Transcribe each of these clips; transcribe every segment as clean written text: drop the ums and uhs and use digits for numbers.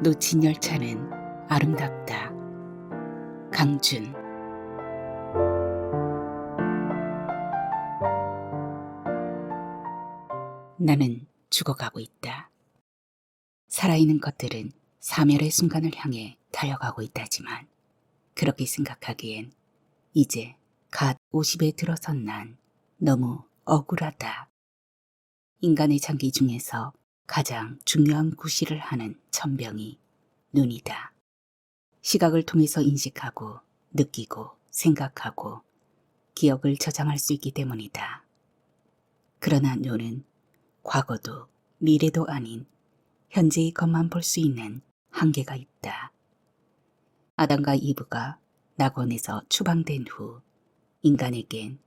놓친 열차는 아름답다. 강준. 나는 죽어가고 있다. 살아있는 것들은 사멸의 순간을 향해 달려가고 있다지만 그렇게 생각하기엔 이제 갓 50에 들어선 난 너무 억울하다. 인간의 장기 중에서 가장 중요한 구실을 하는 천병이 눈이다. 시각을 통해서 인식하고 느끼고 생각하고 기억을 저장할 수 있기 때문이다. 그러나 눈은 과거도 미래도 아닌 현재의 것만 볼 수 있는 한계가 있다. 아담과 이브가 낙원에서 추방된 후 인간에겐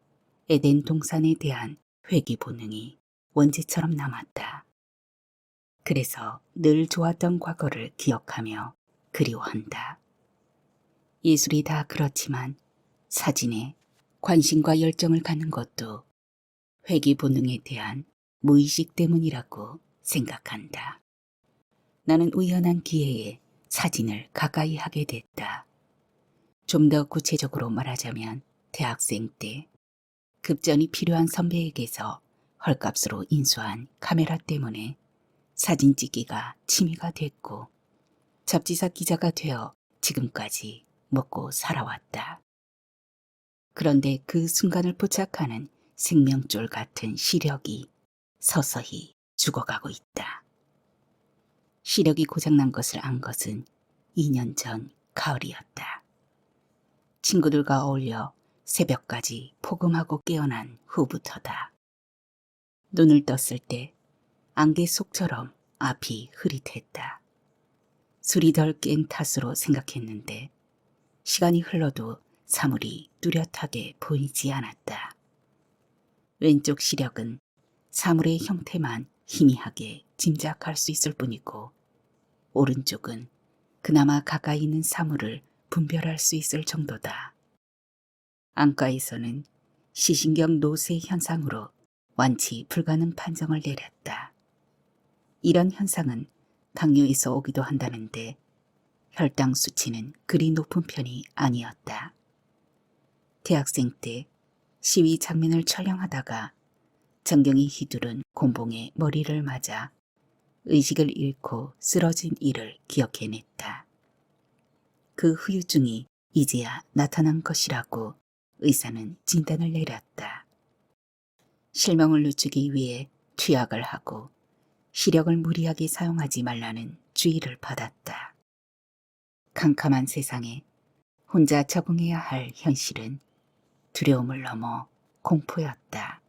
에덴 동산에 대한 회귀 본능이 원죄처럼 남았다. 그래서 늘 좋았던 과거를 기억하며 그리워한다. 예술이 다 그렇지만 사진에 관심과 열정을 갖는 것도 회귀 본능에 대한 무의식 때문이라고 생각한다. 나는 우연한 기회에 사진을 가까이 하게 됐다. 좀 더 구체적으로 말하자면 대학생 때 급전이 필요한 선배에게서 헐값으로 인수한 카메라 때문에 사진 찍기가 취미가 됐고 잡지사 기자가 되어 지금까지 먹고 살아왔다. 그런데 그 순간을 포착하는 생명줄 같은 시력이 서서히 죽어가고 있다. 시력이 고장난 것을 안 것은 2년 전 가을이었다. 친구들과 어울려 새벽까지 포금하고 깨어난 후부터다. 눈을 떴을 때 안개 속처럼 앞이 흐릿했다. 술이 덜 깬 탓으로 생각했는데 시간이 흘러도 사물이 뚜렷하게 보이지 않았다. 왼쪽 시력은 사물의 형태만 희미하게 짐작할 수 있을 뿐이고 오른쪽은 그나마 가까이 있는 사물을 분별할 수 있을 정도다. 안과에서는 시신경 노쇠 현상으로 완치 불가능 판정을 내렸다. 이런 현상은 당뇨에서 오기도 한다는데 혈당 수치는 그리 높은 편이 아니었다. 대학생 때 시위 장면을 촬영하다가 전경이 휘두른 곤봉에 머리를 맞아 의식을 잃고 쓰러진 일을 기억해냈다. 그 후유증이 이제야 나타난 것이라고 의사는 진단을 내렸다. 실명을 늦추기 위해 투약을 하고 시력을 무리하게 사용하지 말라는 주의를 받았다. 캄캄한 세상에 혼자 적응해야 할 현실은 두려움을 넘어 공포였다.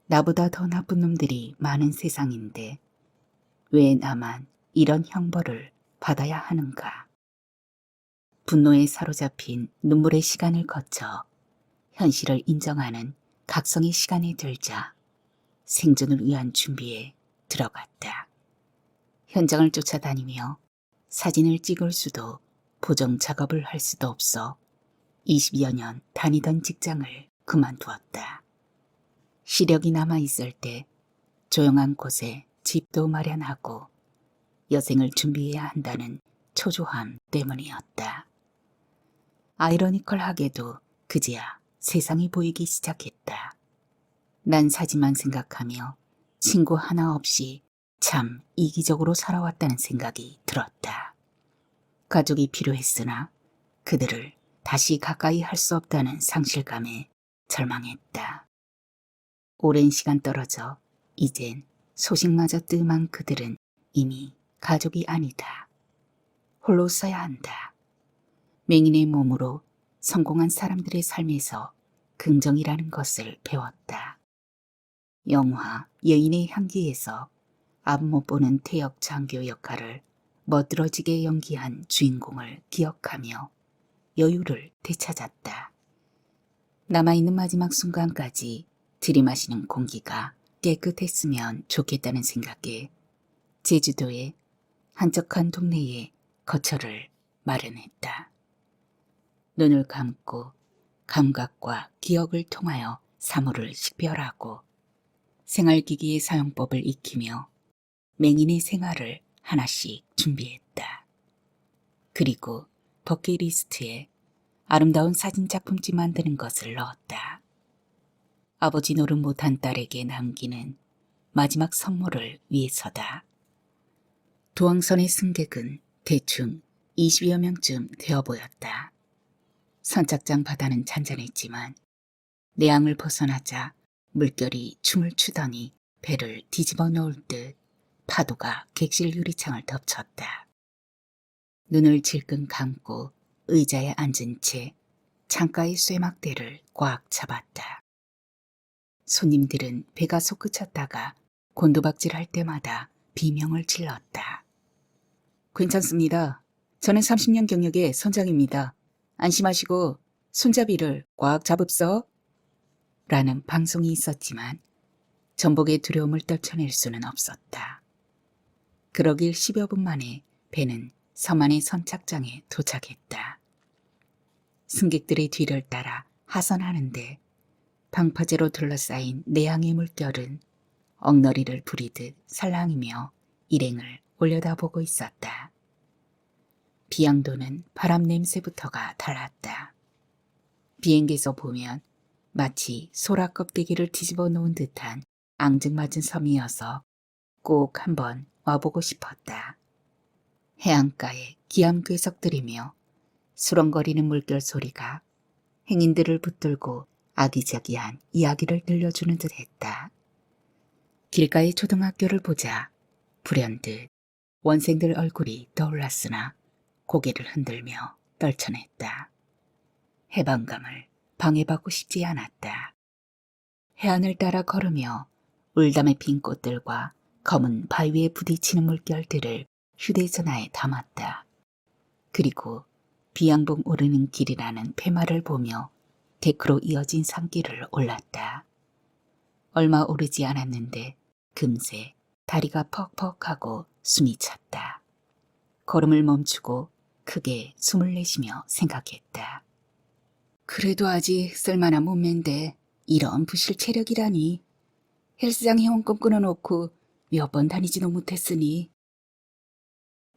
나보다 더 나쁜 놈들이 많은 세상인데 왜 나만 이런 형벌을 받아야 하는가. 분노에 사로잡힌 눈물의 시간을 거쳐 현실을 인정하는 각성의 시간이 들자 생존을 위한 준비에 들어갔다. 현장을 쫓아다니며 사진을 찍을 수도 보정 작업을 할 수도 없어 20여 년 다니던 직장을 그만두었다. 시력이 남아있을 때 조용한 곳에 집도 마련하고 여생을 준비해야 한다는 초조함 때문이었다. 아이러니컬하게도 그제야 세상이 보이기 시작했다. 난 사진만 생각하며 친구 하나 없이 참 이기적으로 살아왔다는 생각이 들었다. 가족이 필요했으나 그들을 다시 가까이 할 수 없다는 상실감에 절망했다. 오랜 시간 떨어져 이젠 소식마저 뜸한 그들은 이미 가족이 아니다. 홀로 써야 한다. 맹인의 몸으로 성공한 사람들의 삶에서 긍정이라는 것을 배웠다. 영화 여인의 향기에서 앞 못 보는 태역 장교 역할을 멋들어지게 연기한 주인공을 기억하며 여유를 되찾았다. 남아있는 마지막 순간까지 들이마시는 공기가 깨끗했으면 좋겠다는 생각에 제주도의 한적한 동네에 거처를 마련했다. 눈을 감고 감각과 기억을 통하여 사물을 식별하고 생활기기의 사용법을 익히며 맹인의 생활을 하나씩 준비했다. 그리고 버킷리스트에 아름다운 사진작품집 만드는 것을 넣었다. 아버지 노릇 못한 딸에게 남기는 마지막 선물을 위해서다. 도항선의 승객은 대충 20여 명쯤 되어 보였다. 선착장 바다는 잔잔했지만 내항을 벗어나자 물결이 춤을 추더니 배를 뒤집어 놓을 듯 파도가 객실 유리창을 덮쳤다. 눈을 질끈 감고 의자에 앉은 채 창가의 쇠막대를 꽉 잡았다. 손님들은 배가 솟구쳤다가 곤두박질할 때마다 비명을 질렀다. 괜찮습니다. 저는 30년 경력의 선장입니다. 안심하시고 손잡이를 꽉 잡읍서. 라는 방송이 있었지만 전복의 두려움을 떨쳐낼 수는 없었다. 그러길 10여 분 만에 배는 서만의 선착장에 도착했다. 승객들의 뒤를 따라 하선하는데 방파제로 둘러싸인 내항의 물결은 엉너리를 부리듯 살랑이며 일행을 올려다보고 있었다. 비양도는 바람 냄새부터가 달랐다. 비행기에서 보면 마치 소라 껍데기를 뒤집어 놓은 듯한 앙증맞은 섬이어서 꼭 한번 와보고 싶었다. 해안가에 기암괴석들이며 수렁거리는 물결 소리가 행인들을 붙들고 아기자기한 이야기를 들려주는 듯 했다. 길가의 초등학교를 보자 불현듯 원생들 얼굴이 떠올랐으나 고개를 흔들며 떨쳐냈다. 해방감을 방해받고 싶지 않았다. 해안을 따라 걸으며 울담에 핀 꽃들과 검은 바위에 부딪히는 물결들을 휴대전화에 담았다. 그리고 비양봉 오르는 길이라는 팻말을 보며 데크로 이어진 산길을 올랐다. 얼마 오르지 않았는데 금세 다리가 퍽퍽하고 숨이 찼다. 걸음을 멈추고 크게 숨을 내쉬며 생각했다. 그래도 아직 쓸만한 몸매인데 이런 부실 체력이라니. 헬스장 회원권 끊어놓고 몇 번 다니지도 못했으니.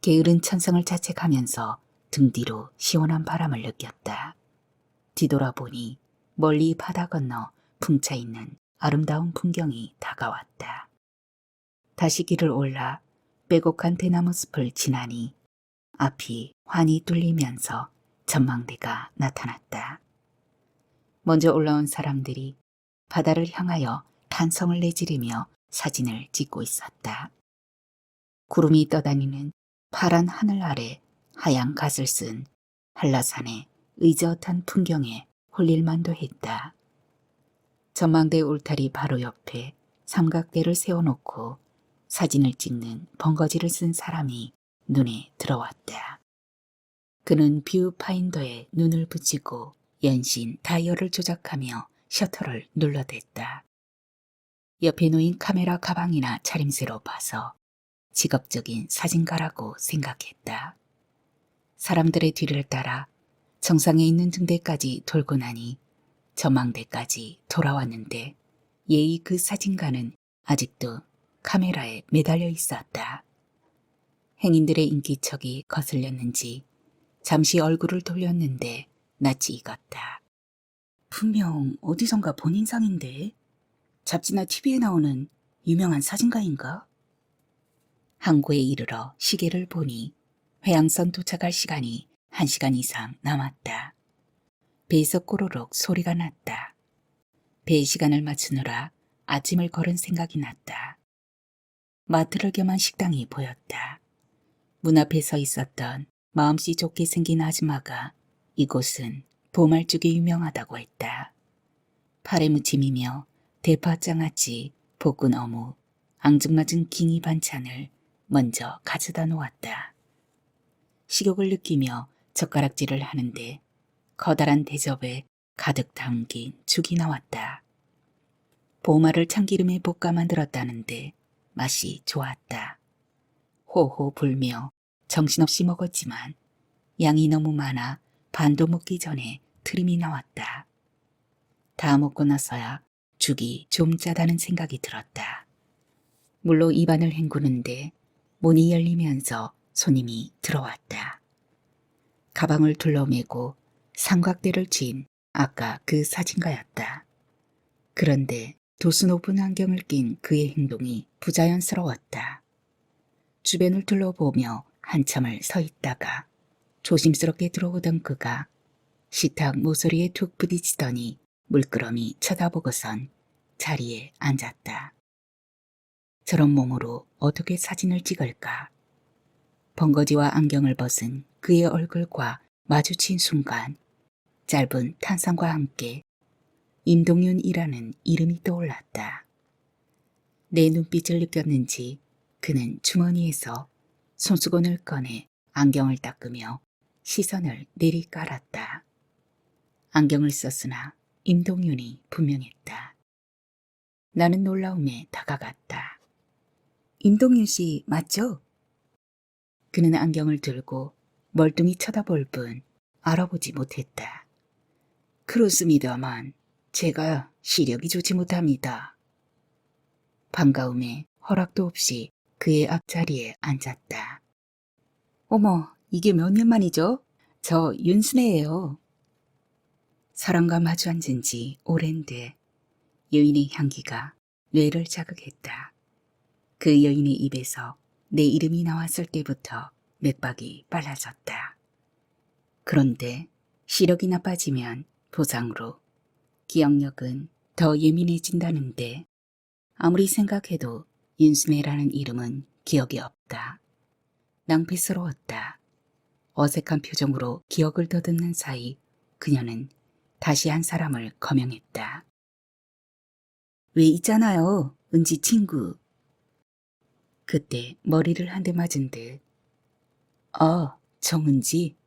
게으른 천성을 자책하면서 등 뒤로 시원한 바람을 느꼈다. 뒤돌아보니 멀리 바다 건너 풍차있는 아름다운 풍경이 다가왔다. 다시 길을 올라 빼곡한 대나무 숲을 지나니 앞이 환히 뚫리면서 전망대가 나타났다. 먼저 올라온 사람들이 바다를 향하여 탄성을 내지르며 사진을 찍고 있었다. 구름이 떠다니는 파란 하늘 아래 하얀 갓을 쓴 한라산의 의젓한 풍경에 홀릴만도 했다. 전망대 울타리 바로 옆에 삼각대를 세워놓고 사진을 찍는 번거지를 쓴 사람이 눈에 들어왔다. 그는 뷰파인더에 눈을 붙이고 연신 다이얼을 조작하며 셔터를 눌러댔다. 옆에 놓인 카메라 가방이나 차림새로 봐서 직업적인 사진가라고 생각했다. 사람들의 뒤를 따라 정상에 있는 등대까지 돌고 나니 전망대까지 돌아왔는데 예의 그 사진가는 아직도 카메라에 매달려 있었다. 행인들의 인기척이 거슬렸는지 잠시 얼굴을 돌렸는데 낯이 익었다. 분명 어디선가 본 인상인데 잡지나 TV에 나오는 유명한 사진가인가? 항구에 이르러 시계를 보니 회양선 도착할 시간이 1시간 이상 남았다. 배에서 꼬르륵 소리가 났다. 배의 시간을 맞추느라 아침을 걸은 생각이 났다. 마트를 겸한 식당이 보였다. 문 앞에 서 있었던 마음씨 좋게 생긴 아줌마가 이곳은 보말죽이 유명하다고 했다. 파래무침이며 대파장아찌, 볶은 어묵, 앙증맞은 깅이 반찬을 먼저 가져다 놓았다. 식욕을 느끼며 젓가락질을 하는데 커다란 대접에 가득 담긴 죽이 나왔다. 보말을 참기름에 볶아 만들었다는데 맛이 좋았다. 호호 불며 정신없이 먹었지만 양이 너무 많아 반도 먹기 전에 트림이 나왔다. 다 먹고 나서야 죽이 좀 짜다는 생각이 들었다. 물로 입안을 헹구는데 문이 열리면서 손님이 들어왔다. 가방을 둘러매고 삼각대를 쥔 아까 그 사진가였다. 그런데 도수 높은 안경을 낀 그의 행동이 부자연스러웠다. 주변을 둘러보며 한참을 서 있다가 조심스럽게 들어오던 그가 식탁 모서리에 툭 부딪히더니 물끄러미 쳐다보고선 자리에 앉았다. 저런 몸으로 어떻게 사진을 찍을까? 번거지와 안경을 벗은 그의 얼굴과 마주친 순간 짧은 탄성과 함께 임동윤이라는 이름이 떠올랐다. 내 눈빛을 느꼈는지 그는 주머니에서 손수건을 꺼내 안경을 닦으며 시선을 내리깔았다. 안경을 썼으나 임동윤이 분명했다. 나는 놀라움에 다가갔다. 임동윤 씨 맞죠? 그는 안경을 들고 멀뚱히 쳐다볼 뿐 알아보지 못했다. 그렇습니다만 제가 시력이 좋지 못합니다. 반가움에 허락도 없이 그의 앞자리에 앉았다. 어머, 이게 몇 년 만이죠? 저 윤순혜예요. 사람과 마주 앉은 지 오랜데 여인의 향기가 뇌를 자극했다. 그 여인의 입에서 내 이름이 나왔을 때부터 맥박이 빨라졌다. 그런데 시력이 나빠지면 보상으로 기억력은 더 예민해진다는데 아무리 생각해도 윤순혜라는 이름은 기억이 없다. 낭패스러웠다. 어색한 표정으로 기억을 더듬는 사이 그녀는 다시 한 사람을 거명했다. 왜 있잖아요, 은지 친구. 그때 머리를 한 대 맞은 듯 정은지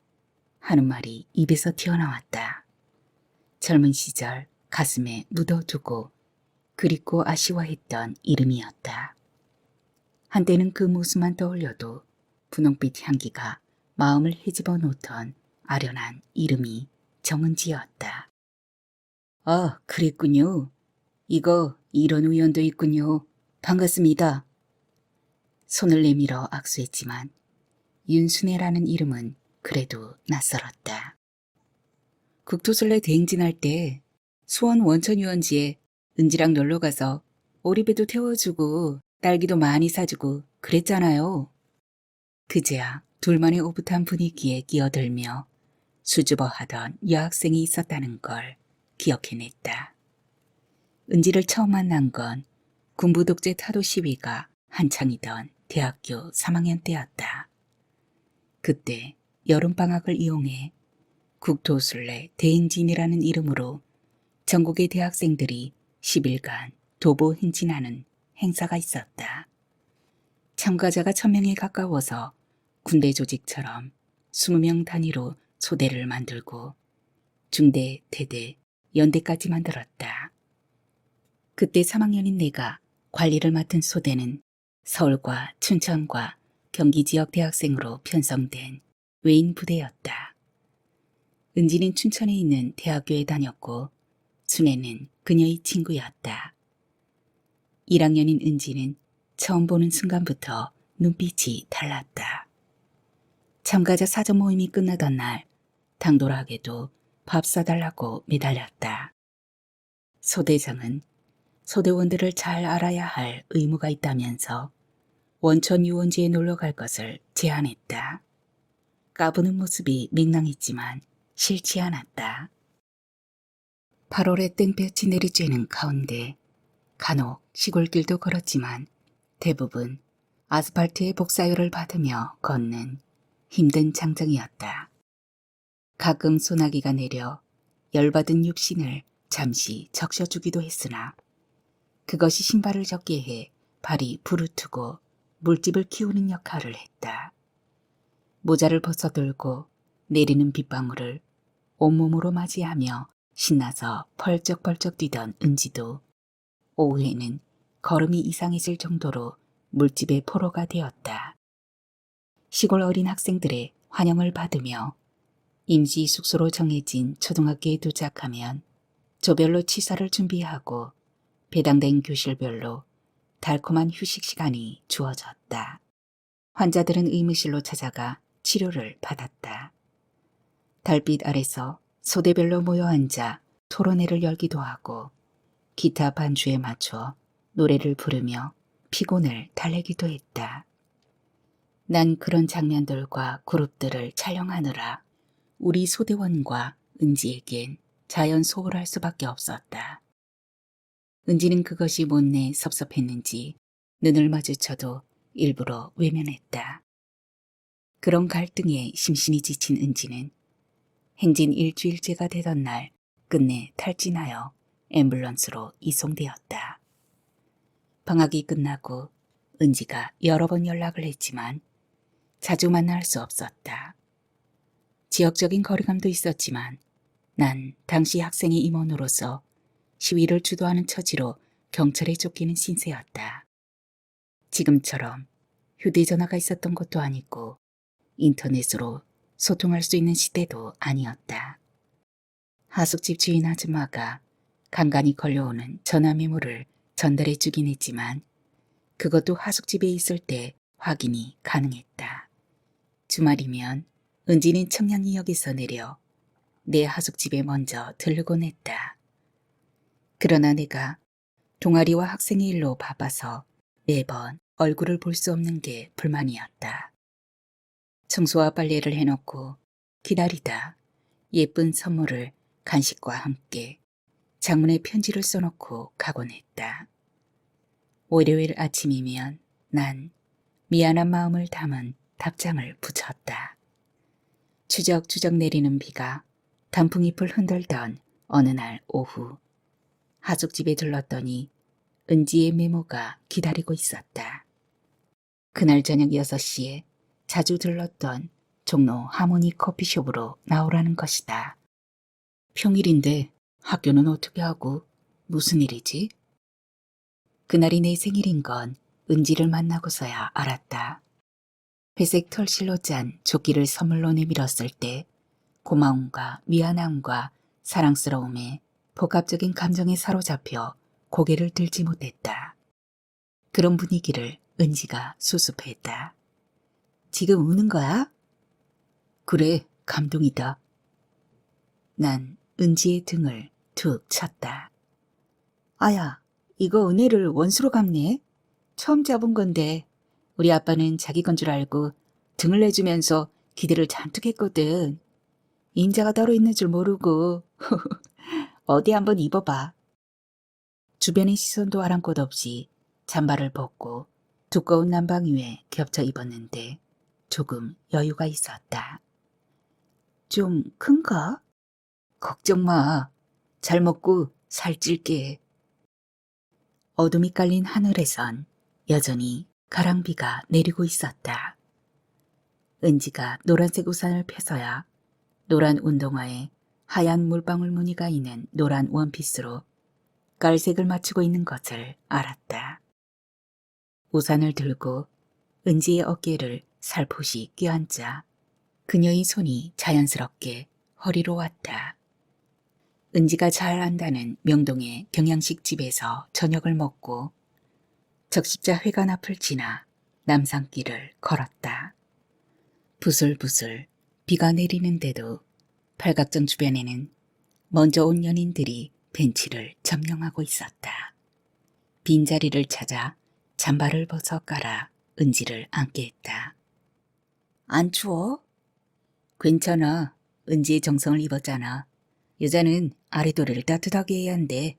하는 말이 입에서 튀어나왔다. 젊은 시절 가슴에 묻어두고 그립고 아쉬워했던 이름이었다. 한때는 그 모습만 떠올려도 분홍빛 향기가 마음을 헤집어 놓던 아련한 이름이 정은지였다. 그랬군요. 이거 이런 우연도 있군요. 반갑습니다. 손을 내밀어 악수했지만 윤순혜라는 이름은 그래도 낯설었다. 국토순례 대행진할 때 수원 원천 유원지에 은지랑 놀러가서 오리배도 태워주고 딸기도 많이 사주고 그랬잖아요. 그제야 둘만의 오붓한 분위기에 끼어들며 수줍어하던 여학생이 있었다는 걸 기억해냈다. 은지를 처음 만난 건 군부 독재 타도 시위가 한창이던 대학교 3학년 때였다. 그때 여름방학을 이용해 국토순례 대행진이라는 이름으로 전국의 대학생들이 10일간 도보 행진하는 행사가 있었다. 참가자가 1000명에 가까워서 군대 조직처럼 20명 단위로 소대를 만들고 중대, 대대, 연대까지 만들었다. 그때 3학년인 내가 관리를 맡은 소대는 서울과 춘천과 경기 지역 대학생으로 편성된 외인 부대였다. 은지는 춘천에 있는 대학교에 다녔고 순애는 그녀의 친구였다. 1학년인 은지는 처음 보는 순간부터 눈빛이 달랐다. 참가자 사전 모임이 끝나던 날 당돌하게도 밥 사달라고 매달렸다. 소대장은 소대원들을 잘 알아야 할 의무가 있다면서 원천 유원지에 놀러 갈 것을 제안했다. 까부는 모습이 맹랑했지만 싫지 않았다. 8월에 땡볕이 내리쬐는 가운데 간혹 시골길도 걸었지만 대부분 아스팔트의 복사유를 받으며 걷는 힘든 장정이었다. 가끔 소나기가 내려 열받은 육신을 잠시 적셔주기도 했으나 그것이 신발을 젖게 해 발이 부르트고 물집을 키우는 역할을 했다. 모자를 벗어들고 내리는 빗방울을 온몸으로 맞이하며 신나서 펄쩍펄쩍 뛰던 은지도 오후에는 걸음이 이상해질 정도로 물집의 포로가 되었다. 시골 어린 학생들의 환영을 받으며 임시 숙소로 정해진 초등학교에 도착하면 조별로 치사를 준비하고 배당된 교실별로 달콤한 휴식 시간이 주어졌다. 환자들은 의무실로 찾아가 치료를 받았다. 달빛 아래서 소대별로 모여 앉아 토론회를 열기도 하고 기타 반주에 맞춰 노래를 부르며 피곤을 달래기도 했다. 난 그런 장면들과 그룹들을 촬영하느라 우리 소대원과 은지에겐 자연 소홀할 수밖에 없었다. 은지는 그것이 못내 섭섭했는지 눈을 마주쳐도 일부러 외면했다. 그런 갈등에 심신이 지친 은지는 행진 일주일째가 되던 날 끝내 탈진하여 앰뷸런스로 이송되었다. 방학이 끝나고 은지가 여러 번 연락을 했지만 자주 만날 수 없었다. 지역적인 거리감도 있었지만 난 당시 학생의 임원으로서 시위를 주도하는 처지로 경찰에 쫓기는 신세였다. 지금처럼 휴대전화가 있었던 것도 아니고 인터넷으로 소통할 수 있는 시대도 아니었다. 하숙집 주인 아줌마가 간간히 걸려오는 전화 메모를 전달해 주긴 했지만 그것도 하숙집에 있을 때 확인이 가능했다. 주말이면 은지는 청량리역에서 내려 내 하숙집에 먼저 들르곤 했다. 그러나 내가 동아리와 학생의 일로 바빠서 매번 얼굴을 볼 수 없는 게 불만이었다. 청소와 빨래를 해놓고 기다리다 예쁜 선물을 간식과 함께 장문에 편지를 써놓고 가곤 했다. 월요일 아침이면 난 미안한 마음을 담은 답장을 붙였다. 추적추적 내리는 비가 단풍잎을 흔들던 어느 날 오후 하숙집에 들렀더니 은지의 메모가 기다리고 있었다. 그날 저녁 6시에 자주 들렀던 종로 하모니 커피숍으로 나오라는 것이다. 평일인데 학교는 어떻게 하고 무슨 일이지? 그날이 내 생일인 건 은지를 만나고서야 알았다. 회색 털실로 짠 조끼를 선물로 내밀었을 때 고마움과 미안함과 사랑스러움에 복합적인 감정에 사로잡혀 고개를 들지 못했다. 그런 분위기를 은지가 수습했다. 지금 우는 거야? 그래, 감동이다. 난 은지의 등을 툭 쳤다. 아야, 이거 은혜를 원수로 갚네. 처음 잡은 건데 우리 아빠는 자기 건 줄 알고 등을 내주면서 기대를 잔뜩 했거든. 임자가 따로 있는 줄 모르고 어디 한번 입어봐. 주변의 시선도 아랑곳 없이 잠바를 벗고 두꺼운 난방 위에 겹쳐 입었는데 조금 여유가 있었다. 좀 큰가? 걱정 마. 잘 먹고 살찔게. 어둠이 깔린 하늘에선 여전히 가랑비가 내리고 있었다. 은지가 노란색 우산을 펴서야 노란 운동화에 하얀 물방울 무늬가 있는 노란 원피스로 깔색을 맞추고 있는 것을 알았다. 우산을 들고 은지의 어깨를 살포시 껴앉자 그녀의 손이 자연스럽게 허리로 왔다. 은지가 잘 안다는 명동의 경양식 집에서 저녁을 먹고 적십자 회관 앞을 지나 남산길을 걸었다. 부슬부슬 비가 내리는데도 팔각정 주변에는 먼저 온 연인들이 벤치를 점령하고 있었다. 빈자리를 찾아 잠바를 벗어 깔아 은지를 앉게 했다. 안 추워? 괜찮아. 은지의 정성을 입었잖아. 여자는 아래도리를 따뜻하게 해야 한대.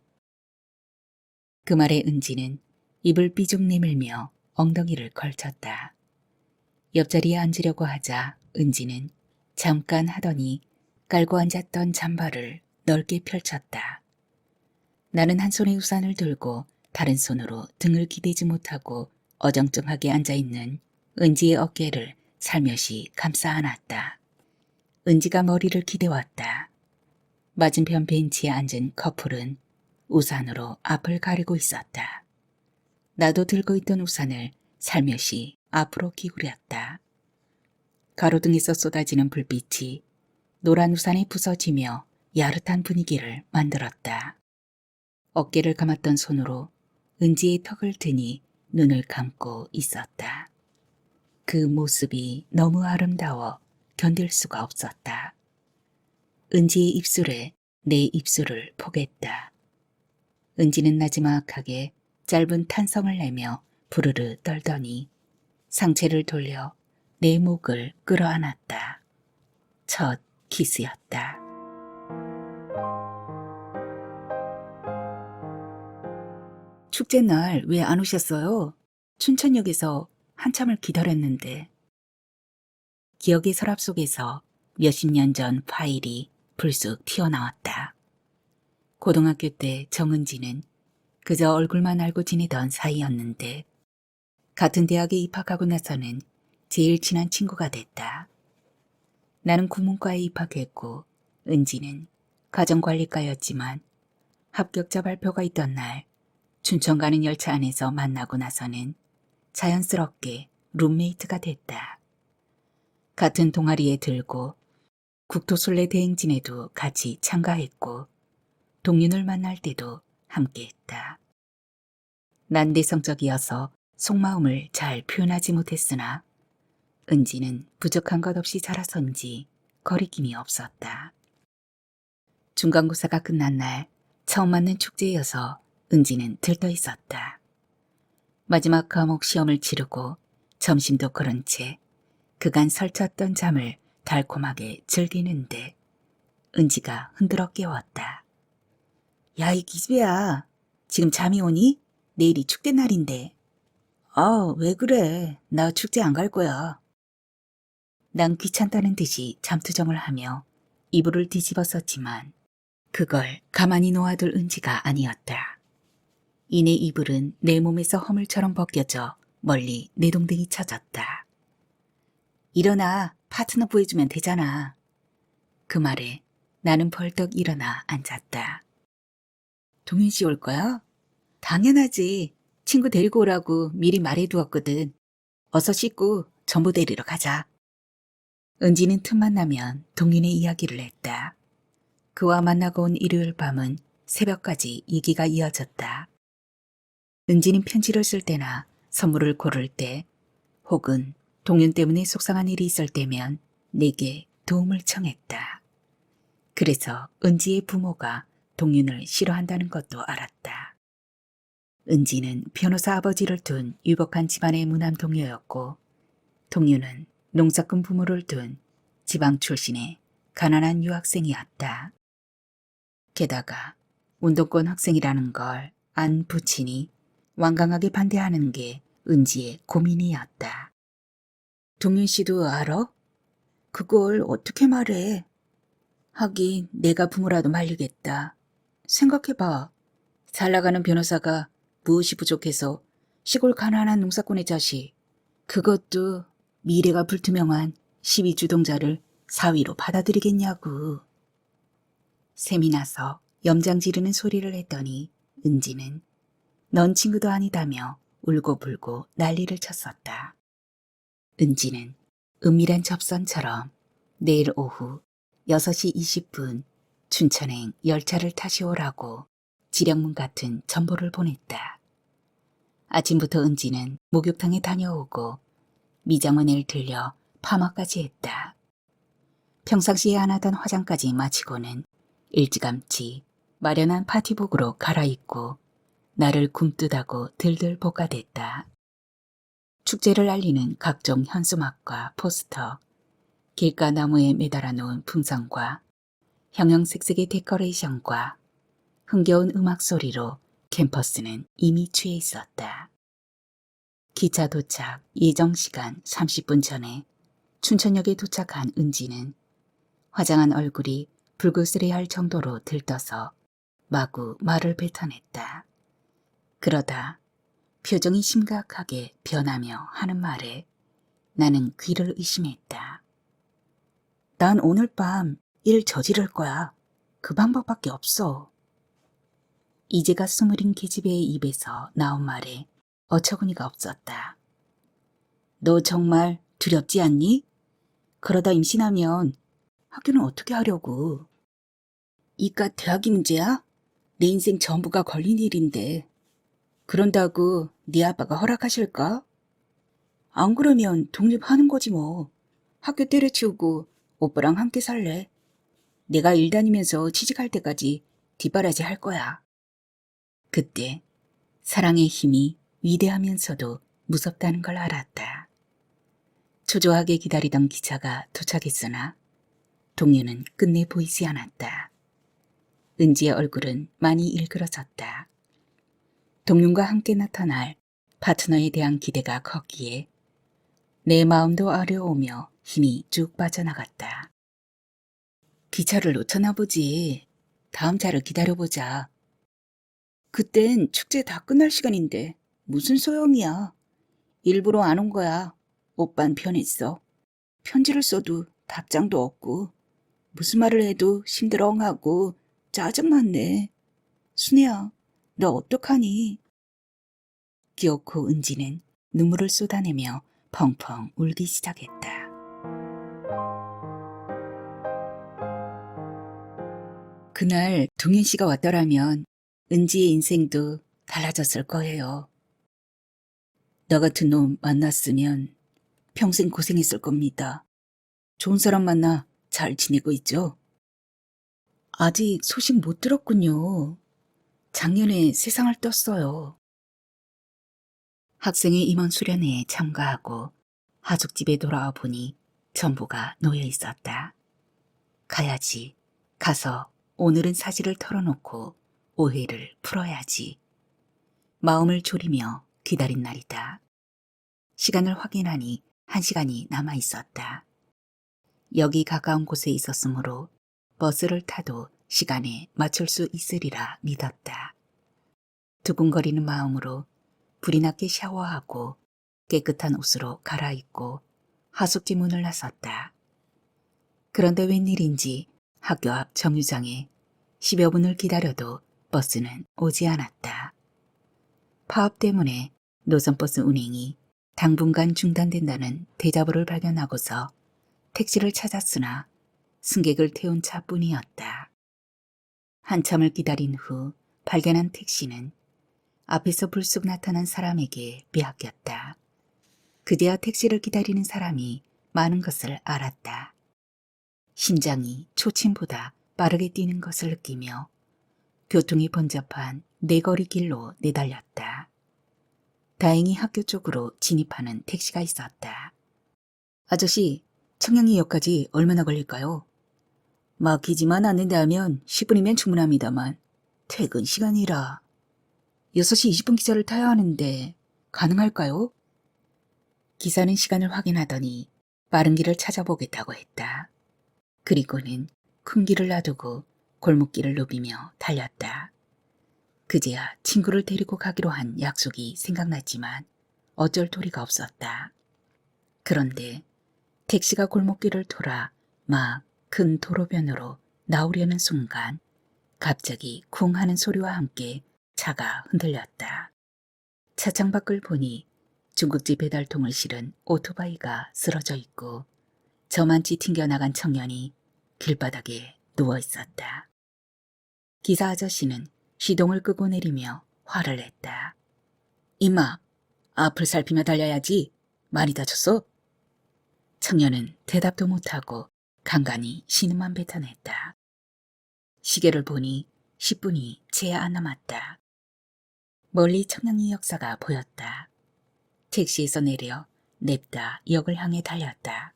그 말에 은지는 입을 삐죽 내밀며 엉덩이를 걸쳤다. 옆자리에 앉으려고 하자 은지는 잠깐 하더니 깔고 앉았던 잠바를 넓게 펼쳤다. 나는 한 손에 우산을 들고 다른 손으로 등을 기대지 못하고 어정쩡하게 앉아있는 은지의 어깨를 살며시 감싸 안았다. 은지가 머리를 기대왔다. 맞은편 벤치에 앉은 커플은 우산으로 앞을 가리고 있었다. 나도 들고 있던 우산을 살며시 앞으로 기울였다. 가로등에서 쏟아지는 불빛이 노란 우산에 부서지며 야릇한 분위기를 만들었다. 어깨를 감았던 손으로 은지의 턱을 드니 눈을 감고 있었다. 그 모습이 너무 아름다워 견딜 수가 없었다. 은지의 입술에 내 입술을 포겠다. 은지는 나지막하게 짧은 탄성을 내며 부르르 떨더니 상체를 돌려 내 목을 끌어안았다. 첫 키스였다. 축제 날 왜 안 오셨어요? 춘천역에서 한참을 기다렸는데. 기억의 서랍 속에서 몇십 년 전 파일이 불쑥 튀어나왔다. 고등학교 때 정은지는 그저 얼굴만 알고 지내던 사이였는데 같은 대학에 입학하고 나서는 제일 친한 친구가 됐다. 나는 국문과에 입학했고 은지는 가정관리과였지만 합격자 발표가 있던 날 춘천 가는 열차 안에서 만나고 나서는 자연스럽게 룸메이트가 됐다. 같은 동아리에 들고 국토순례 대행진에도 같이 참가했고 동윤을 만날 때도 함께했다. 난 내성적이어서 속마음을 잘 표현하지 못했으나 은지는 부족한 것 없이 자라서인지 거리낌이 없었다. 중간고사가 끝난 날 처음 맞는 축제여서 은지는 들떠 있었다. 마지막 과목 시험을 치르고 점심도 거른 채 그간 설쳤던 잠을 달콤하게 즐기는데 은지가 흔들어 깨웠다. 야, 이 기집애야. 지금 잠이 오니? 내일이 축제 날인데. 왜 그래. 나 축제 안 갈 거야. 난 귀찮다는 듯이 잠투정을 하며 이불을 뒤집었었지만 그걸 가만히 놓아둘 은지가 아니었다. 이내 이불은 내 몸에서 허물처럼 벗겨져 멀리 내동댕이 쳐졌다. 일어나, 파트너 구해주면 되잖아. 그 말에 나는 벌떡 일어나 앉았다. 동윤 씨 올 거야? 당연하지. 친구 데리고 오라고 미리 말해두었거든. 어서 씻고 전부 데리러 가자. 은지는 틈만 나면 동윤의 이야기를 했다. 그와 만나고 온 일요일 밤은 새벽까지 얘기가 이어졌다. 은지는 편지를 쓸 때나 선물을 고를 때 혹은 동윤 때문에 속상한 일이 있을 때면 내게 도움을 청했다. 그래서 은지의 부모가 동윤을 싫어한다는 것도 알았다. 은지는 변호사 아버지를 둔 유복한 집안의 무남 동료였고 동윤은 농사꾼 부모를 둔 지방 출신의 가난한 유학생이었다. 게다가 운동권 학생이라는 걸 안 부친이 완강하게 반대하는 게 은지의 고민이었다. 동윤 씨도 알아? 그걸 어떻게 말해? 하긴 내가 부모라도 말리겠다. 생각해봐. 잘 나가는 변호사가 무엇이 부족해서 시골 가난한 농사꾼의 자식, 그것도 미래가 불투명한 시위 주동자를 사위로 받아들이겠냐고. 샘이 나서 염장 지르는 소리를 했더니 은지는 넌 친구도 아니다며 울고불고 난리를 쳤었다. 은지는 은밀한 접선처럼 내일 오후 6시 20분 춘천행 열차를 타시 오라고 지령문 같은 전보를 보냈다. 아침부터 은지는 목욕탕에 다녀오고 미장원을 들려 파마까지 했다. 평상시에 안 하던 화장까지 마치고는 일찌감치 마련한 파티복으로 갈아입고 나를 굼뜨다고 들들 볶아댔다. 축제를 알리는 각종 현수막과 포스터, 길가 나무에 매달아 놓은 풍선과 형형색색의 데코레이션과 흥겨운 음악 소리로 캠퍼스는 이미 취해 있었다. 기차 도착 예정 시간 30분 전에 춘천역에 도착한 은지는 화장한 얼굴이 불그스레할 정도로 들떠서 마구 말을 뱉어냈다. 그러다 표정이 심각하게 변하며 하는 말에 나는 귀를 의심했다. 난 오늘 밤 일 저지를 거야. 그 방법밖에 없어. 이제가 스물인 계집애의 입에서 나온 말에 어처구니가 없었다. 너 정말 두렵지 않니? 그러다 임신하면 학교는 어떻게 하려고? 이깟 대학이 문제야? 내 인생 전부가 걸린 일인데 그런다고 네 아빠가 허락하실까? 안 그러면 독립하는 거지 뭐. 학교 때려치우고 오빠랑 함께 살래. 내가 일 다니면서 취직할 때까지 뒷바라지 할 거야. 그때 사랑의 힘이 위대하면서도 무섭다는 걸 알았다. 초조하게 기다리던 기차가 도착했으나 동료는 끝내 보이지 않았다. 은지의 얼굴은 많이 일그러졌다. 동료과 함께 나타날 파트너에 대한 기대가 컸기에 내 마음도 어려우며 힘이 쭉 빠져나갔다. 기차를 놓쳤나 보지. 다음 차를 기다려보자. 그땐 축제 다 끝날 시간인데 무슨 소용이야. 일부러 안 온 거야. 오빤 편했어. 편지를 써도 답장도 없고 무슨 말을 해도 심드렁하고 짜증났네. 순애야, 너 어떡하니? 기어코 은지는 눈물을 쏟아내며 펑펑 울기 시작했다. 그날 동현 씨가 왔더라면 은지의 인생도 달라졌을 거예요. 너 같은 놈 만났으면 평생 고생했을 겁니다. 좋은 사람 만나 잘 지내고 있죠? 아직 소식 못 들었군요. 작년에 세상을 떴어요. 학생의 임원 수련회에 참가하고 하숙집에 돌아와 보니 전부가 놓여 있었다. 가야지. 가서 오늘은 사실을 털어놓고 오해를 풀어야지. 마음을 졸이며 기다린 날이다. 시간을 확인하니 1시간이 남아 있었다. 여기 가까운 곳에 있었으므로 버스를 타도 시간에 맞출 수 있으리라 믿었다. 두근거리는 마음으로 불이 났게 샤워하고 깨끗한 옷으로 갈아입고 하숙집 문을 나섰다. 그런데 웬일인지 학교 앞 정류장에 10여 분을 기다려도 버스는 오지 않았다. 파업 때문에 노선버스 운행이 당분간 중단된다는 대자보를 발견하고서 택시를 찾았으나 승객을 태운 차뿐이었다. 한참을 기다린 후 발견한 택시는 앞에서 불쑥 나타난 사람에게 빼앗겼다. 그제야 택시를 기다리는 사람이 많은 것을 알았다. 심장이 초침보다 빠르게 뛰는 것을 느끼며 교통이 번잡한 내거리 길로 내달렸다. 다행히 학교 쪽으로 진입하는 택시가 있었다. 아저씨, 청량리역까지 얼마나 걸릴까요? 막히지만 않는다면 10분이면 충분합니다만 퇴근 시간이라 6시 20분 기차를 타야 하는데 가능할까요? 기사는 시간을 확인하더니 빠른 길을 찾아보겠다고 했다. 그리고는 큰 길을 놔두고 골목길을 누비며 달렸다. 그제야 친구를 데리고 가기로 한 약속이 생각났지만 어쩔 도리가 없었다. 그런데 택시가 골목길을 돌아 막 큰 도로변으로 나오려는 순간 갑자기 쿵 하는 소리와 함께 차가 흔들렸다. 차 창밖을 보니 중국집 배달통을 실은 오토바이가 쓰러져 있고 저만치 튕겨나간 청년이 길바닥에 누워 있었다. 기사 아저씨는 시동을 끄고 내리며 화를 냈다. 임마, 앞을 살피며 달려야지. 많이 다쳤어? 청년은 대답도 못하고 간간히 신음만 뱉어냈다. 시계를 보니 10분이 채 안 남았다. 멀리 청량리 역사가 보였다. 택시에서 내려 냅다 역을 향해 달렸다.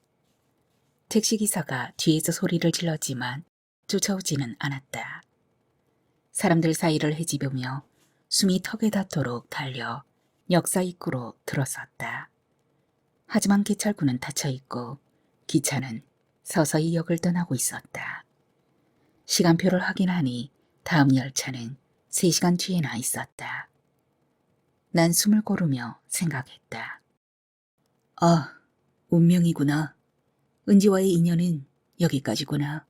택시기사가 뒤에서 소리를 질렀지만 쫓아오지는 않았다. 사람들 사이를 헤집으며 숨이 턱에 닿도록 달려 역사 입구로 들어섰다. 하지만 기찰구는 닫혀있고 기차는 서서히 역을 떠나고 있었다. 시간표를 확인하니 다음 열차는 3시간 뒤에나 있었다. 난 숨을 고르며 생각했다. 아, 운명이구나. 은지와의 인연은 여기까지구나.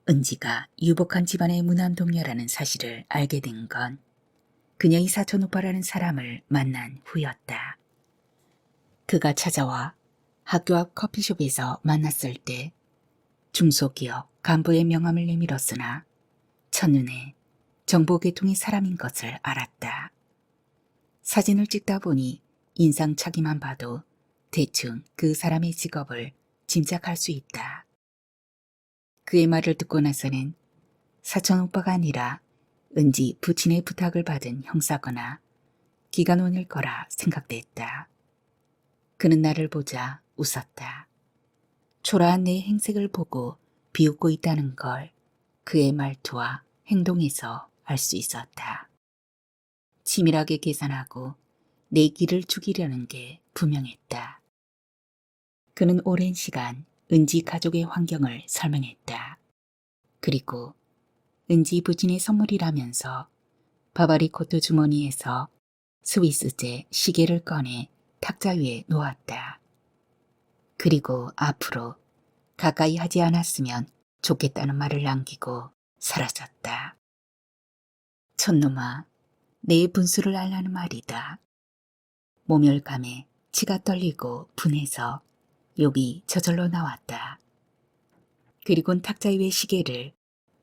은지가 유복한 집안의 무남동녀라는 사실을 알게 된 건 그녀의 사촌 오빠라는 사람을 만난 후였다. 그가 찾아와 학교 앞 커피숍에서 만났을 때 중소기업 간부의 명함을 내밀었으나 첫눈에 정보계통의 사람인 것을 알았다. 사진을 찍다 보니 인상착의만 봐도 대충 그 사람의 직업을 짐작할 수 있다. 그의 말을 듣고 나서는 사촌 오빠가 아니라 은지 부친의 부탁을 받은 형사거나 기관원일 거라 생각됐다. 그는 나를 보자 웃었다. 초라한 내 행색을 보고 비웃고 있다는 걸 그의 말투와 행동에서 알 수 있었다. 치밀하게 계산하고 내 길을 죽이려는 게 분명했다. 그는 오랜 시간 은지 가족의 환경을 설명했다. 그리고 은지 부친의 선물이라면서 바바리 코트 주머니에서 스위스제 시계를 꺼내 탁자 위에 놓았다. 그리고 앞으로 가까이 하지 않았으면 좋겠다는 말을 남기고 사라졌다. 촌놈아, 내 분수를 알라는 말이다. 모멸감에 치가 떨리고 분해서 욕이 저절로 나왔다. 그리곤 탁자 위의 시계를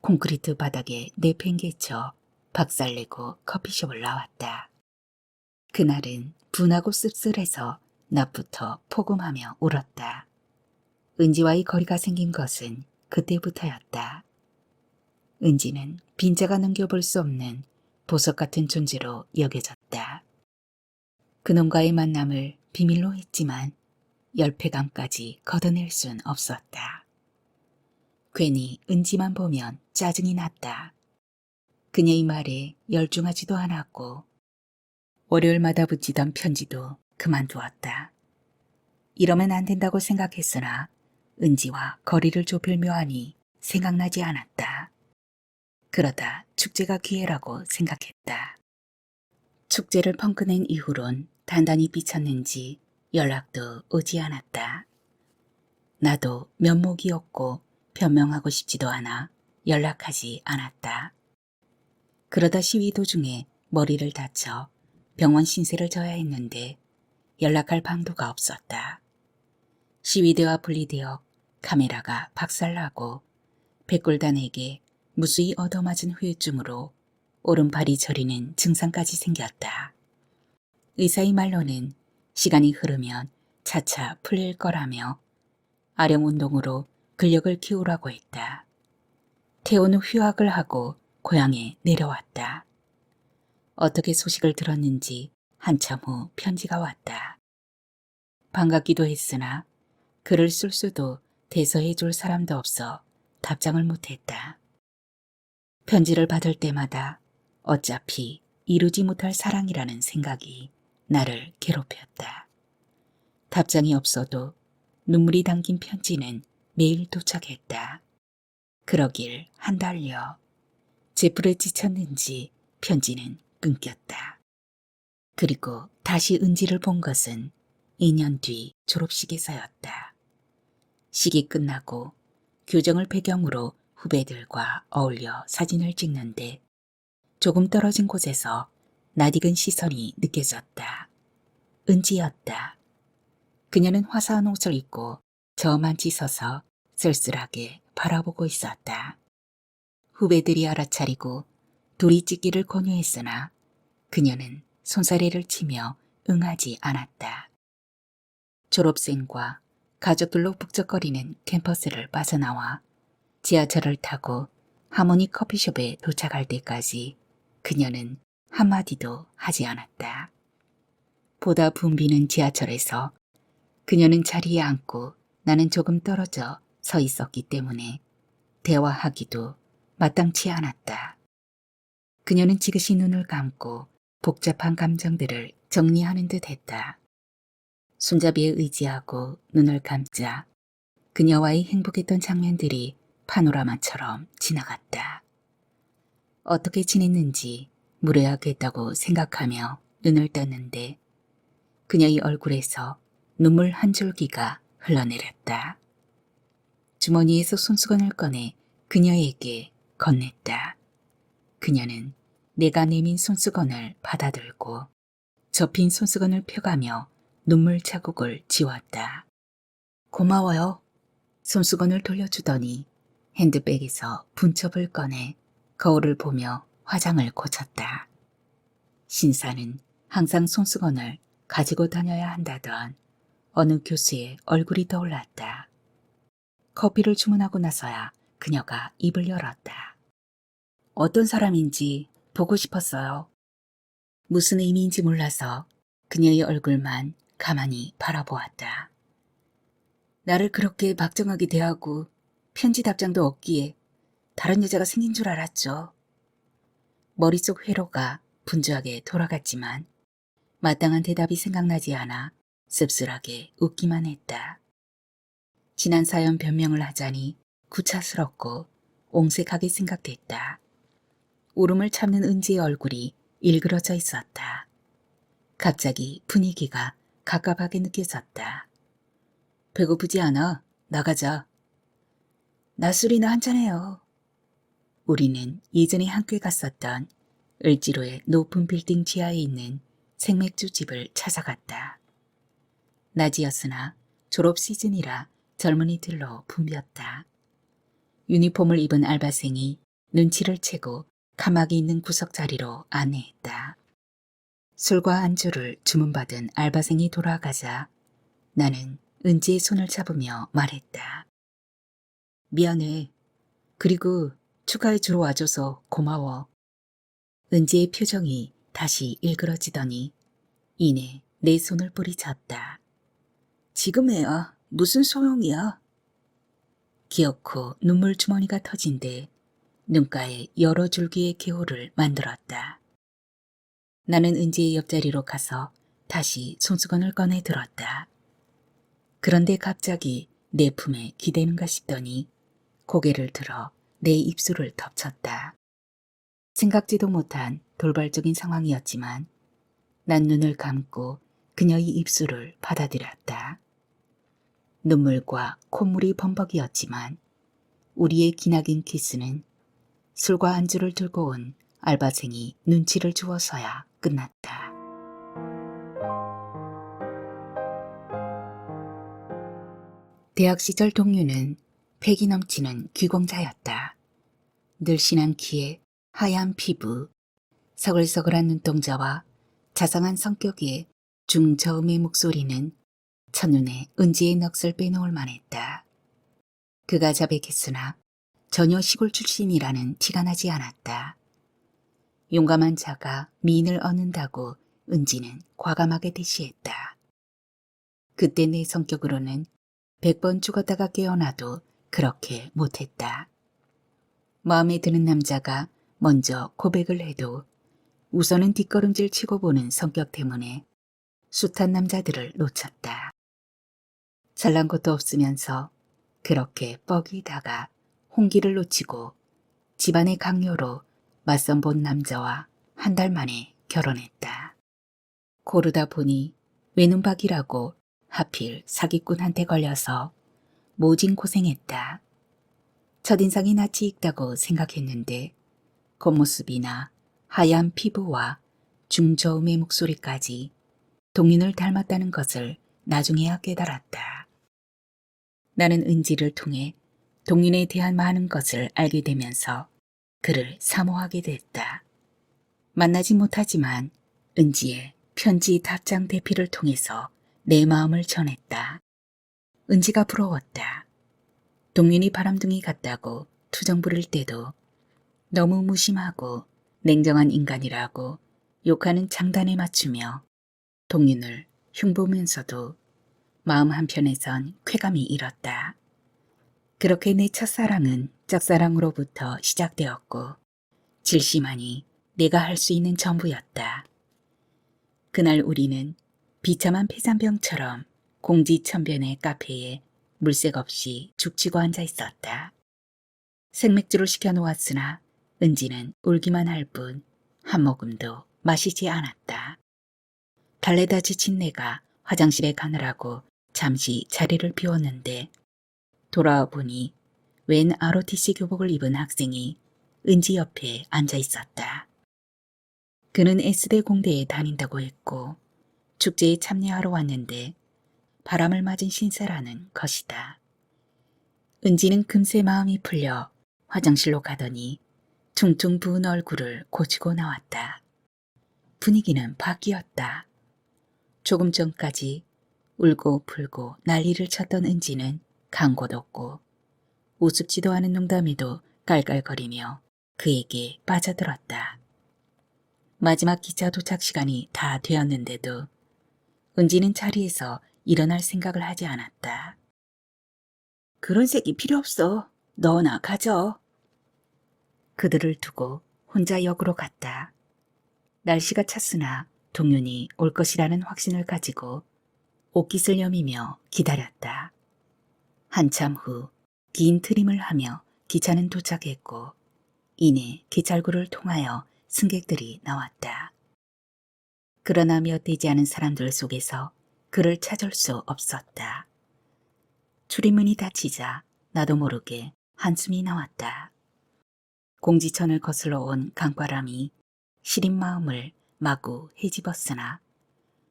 콘크리트 바닥에 내팽개쳐 박살내고 커피숍을 나왔다. 그날은 분하고 씁쓸해서 낮부터 포금하며 울었다. 은지와의 거리가 생긴 것은 그때부터였다. 은지는 빈자가 넘겨볼 수 없는 보석 같은 존재로 여겨졌다. 그놈과의 만남을 비밀로 했지만 열패감까지 걷어낼 순 없었다. 괜히 은지만 보면 짜증이 났다. 그녀의 말에 열중하지도 않았고 월요일마다 붙이던 편지도 그만두었다. 이러면 안 된다고 생각했으나 은지와 거리를 좁힐 묘안이 생각나지 않았다. 그러다 축제가 기회라고 생각했다. 축제를 펑크낸 이후론 단단히 삐쳤는지 연락도 오지 않았다. 나도 면목이 없고 변명하고 싶지도 않아 연락하지 않았다. 그러다 시위 도중에 머리를 다쳐 병원 신세를 져야 했는데 연락할 방도가 없었다. 시위대와 분리되어 카메라가 박살나고 백골단에게 무수히 얻어맞은 후유증으로 오른팔이 저리는 증상까지 생겼다. 의사의 말로는 시간이 흐르면 차차 풀릴 거라며 아령운동으로 근력을 키우라고 했다. 퇴원 후 휴학을 하고 고향에 내려왔다. 어떻게 소식을 들었는지 한참 후 편지가 왔다. 반갑기도 했으나 글을 쓸 수도 대서해 줄 사람도 없어 답장을 못했다. 편지를 받을 때마다 어차피 이루지 못할 사랑이라는 생각이 나를 괴롭혔다. 답장이 없어도 눈물이 담긴 편지는 매일 도착했다. 그러길 한 달여. 제풀에 지쳤는지 편지는 끊겼다. 그리고 다시 은지를 본 것은 2년 뒤 졸업식에서였다. 식이 끝나고 교정을 배경으로 후배들과 어울려 사진을 찍는데 조금 떨어진 곳에서 낯익은 시선이 느껴졌다. 은지였다. 그녀는 화사한 옷을 입고 저만치 서서 쓸쓸하게 바라보고 있었다. 후배들이 알아차리고 둘이 찍기를 권유했으나 그녀는 손사래를 치며 응하지 않았다. 졸업생과 가족들로 북적거리는 캠퍼스를 빠져나와 지하철을 타고 하모니 커피숍에 도착할 때까지 그녀는 한마디도 하지 않았다. 보다 붐비는 지하철에서 그녀는 자리에 앉고 나는 조금 떨어져 서 있었기 때문에 대화하기도 마땅치 않았다. 그녀는 지그시 눈을 감고 복잡한 감정들을 정리하는 듯 했다. 손잡이에 의지하고 눈을 감자 그녀와의 행복했던 장면들이 파노라마처럼 지나갔다. 어떻게 지냈는지 물어야겠다고 생각하며 눈을 떴는데 그녀의 얼굴에서 눈물 한 줄기가 흘러내렸다. 주머니에서 손수건을 꺼내 그녀에게 건넸다. 그녀는 내가 내민 손수건을 받아들고 접힌 손수건을 펴가며 눈물 자국을 지웠다. 고마워요. 손수건을 돌려주더니 핸드백에서 분첩을 꺼내 거울을 보며 화장을 고쳤다. 신사는 항상 손수건을 가지고 다녀야 한다던 어느 교수의 얼굴이 떠올랐다. 커피를 주문하고 나서야 그녀가 입을 열었다. 어떤 사람인지 보고 싶었어요. 무슨 의미인지 몰라서 그녀의 얼굴만 가만히 바라보았다. 나를 그렇게 박정하게 대하고 편지 답장도 없기에 다른 여자가 생긴 줄 알았죠. 머릿속 회로가 분주하게 돌아갔지만 마땅한 대답이 생각나지 않아 씁쓸하게 웃기만 했다. 지난 사연 변명을 하자니 구차스럽고 옹색하게 생각됐다. 울음을 참는 은지의 얼굴이 일그러져 있었다. 갑자기 분위기가 갑갑하게 느껴졌다. 배고프지 않아? 나가자. 낮술이나 한잔해요. 우리는 예전에 함께 갔었던 을지로의 높은 빌딩 지하에 있는 생맥주집을 찾아갔다. 낮이었으나 졸업 시즌이라 젊은이들로 붐볐다. 유니폼을 입은 알바생이 눈치를 채고 카막이 있는 구석 자리로 안내했다. 술과 안주를 주문받은 알바생이 돌아가자 나는 은지의 손을 잡으며 말했다. 미안해. 그리고 축하해 주러 와줘서 고마워. 은지의 표정이 다시 일그러지더니 이내 내 손을 뿌리쳤다. 지금에야 무슨 소용이야. 기어코 눈물 주머니가 터진 데 눈가에 여러 줄기의 기호를 만들었다. 나는 은지의 옆자리로 가서 다시 손수건을 꺼내 들었다. 그런데 갑자기 내 품에 기대는가 싶더니 고개를 들어 내 입술을 덮쳤다. 생각지도 못한 돌발적인 상황이었지만 난 눈을 감고 그녀의 입술을 받아들였다. 눈물과 콧물이 범벅이었지만 우리의 기나긴 키스는 술과 안주를 들고 온 알바생이 눈치를 주어서야 끝났다. 대학 시절 동료는 패기 넘치는 귀공자였다. 늘씬한 키에 하얀 피부, 서글서글한 눈동자와 자상한 성격의 중저음의 목소리는 첫눈에 은지의 넋을 빼놓을 만했다. 그가 자백했으나 전혀 시골 출신이라는 티가 나지 않았다. 용감한 자가 미인을 얻는다고 은지는 과감하게 대시했다. 그때 내 성격으로는 100번 죽었다가 깨어나도 그렇게 못했다. 마음에 드는 남자가 먼저 고백을 해도 우선은 뒷걸음질 치고 보는 성격 때문에 숱한 남자들을 놓쳤다. 잘난 것도 없으면서 그렇게 뻐기다가 홍기를 놓치고 집안의 강요로 맞선 본 남자와 한 달 만에 결혼했다. 고르다 보니 외눈박이라고 하필 사기꾼한테 걸려서 모진 고생했다. 첫인상이 낯이 익다고 생각했는데 겉모습이나 하얀 피부와 중저음의 목소리까지 동인을 닮았다는 것을 나중에야 깨달았다. 나는 은지를 통해 동인에 대한 많은 것을 알게 되면서 그를 사모하게 됐다. 만나지 못하지만 은지의 편지 답장 대피를 통해서 내 마음을 전했다. 은지가 부러웠다. 동인이 바람둥이 같다고 투정 부릴 때도 너무 무심하고 냉정한 인간이라고 욕하는 장단에 맞추며 동인을 흉보면서도 마음 한편에선 쾌감이 일었다. 그렇게 내 첫사랑은 짝사랑으로부터 시작되었고 질심하니 내가 할 수 있는 전부였다. 그날 우리는 비참한 폐잔병처럼 공지천변의 카페에 물색 없이 죽치고 앉아 있었다. 생맥주를 시켜놓았으나 은지는 울기만 할 뿐 한 모금도 마시지 않았다. 달래다 지친 내가 화장실에 가느라고 잠시 자리를 비웠는데 돌아와 보니 웬 ROTC 교복을 입은 학생이 은지 옆에 앉아 있었다. 그는 S대 공대에 다닌다고 했고 축제에 참여하러 왔는데 바람을 맞은 신세라는 것이다. 은지는 금세 마음이 풀려 화장실로 가더니 퉁퉁 부은 얼굴을 고치고 나왔다. 분위기는 바뀌었다. 조금 전까지 울고 불고 난리를 쳤던 은지는 간 곳 없고 우습지도 않은 농담에도 깔깔거리며 그에게 빠져들었다. 마지막 기차 도착 시간이 다 되었는데도 은지는 자리에서 일어날 생각을 하지 않았다. 그런 새끼 필요 없어. 너나 가져. 그들을 두고 혼자 역으로 갔다. 날씨가 찼으나 동윤이 올 것이라는 확신을 가지고 옷깃을 여미며 기다렸다. 한참 후 긴 트림을 하며 기차는 도착했고 이내 기찰구를 통하여 승객들이 나왔다. 그러나 몇 되지 않은 사람들 속에서 그를 찾을 수 없었다. 출입문이 닫히자 나도 모르게 한숨이 나왔다. 공지천을 거슬러 온 강바람이 시린 마음을 마구 헤집었으나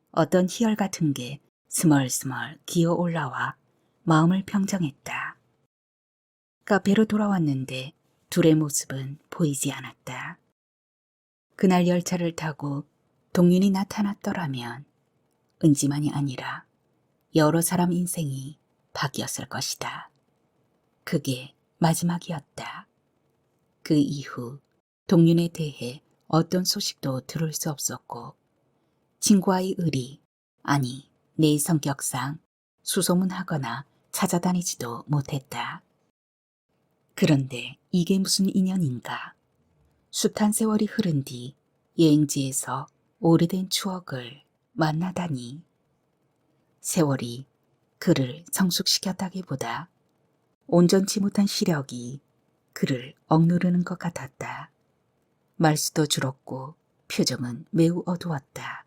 어떤 희열 같은 게 스멀스멀 기어 올라와 마음을 평정했다. 카페로 돌아왔는데 둘의 모습은 보이지 않았다. 그날 열차를 타고 동윤이 나타났더라면 은지만이 아니라 여러 사람 인생이 바뀌었을 것이다. 그게 마지막이었다. 그 이후 동윤에 대해 어떤 소식도 들을 수 없었고 친구와의 의리, 아니 내 성격상 수소문하거나 찾아다니지도 못했다. 그런데 이게 무슨 인연인가. 숱한 세월이 흐른 뒤 여행지에서 오래된 추억을 만나다니. 세월이 그를 성숙시켰다기보다 온전치 못한 시력이 그를 억누르는 것 같았다. 말수도 줄었고 표정은 매우 어두웠다.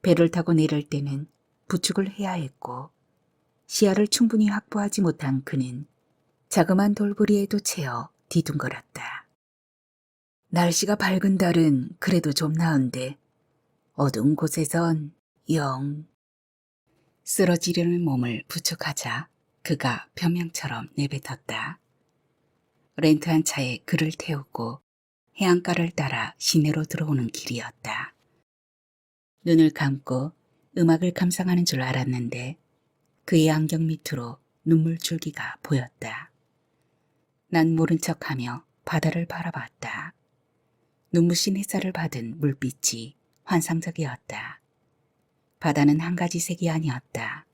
배를 타고 내릴 때는 부축을 해야 했고 시야를 충분히 확보하지 못한 그는 자그만 돌부리에도 채어 뒤둥거렸다. 날씨가 밝은 달은 그래도 좀 나은데 어두운 곳에선 영. 쓰러지려는 몸을 부축하자 그가 변명처럼 내뱉었다. 렌트한 차에 그를 태우고 해안가를 따라 시내로 들어오는 길이었다. 눈을 감고 음악을 감상하는 줄 알았는데 그의 안경 밑으로 눈물줄기가 보였다. 난 모른 척하며 바다를 바라봤다. 눈부신 햇살을 받은 물빛이 환상적이었다. 바다는 한 가지 색이 아니었다.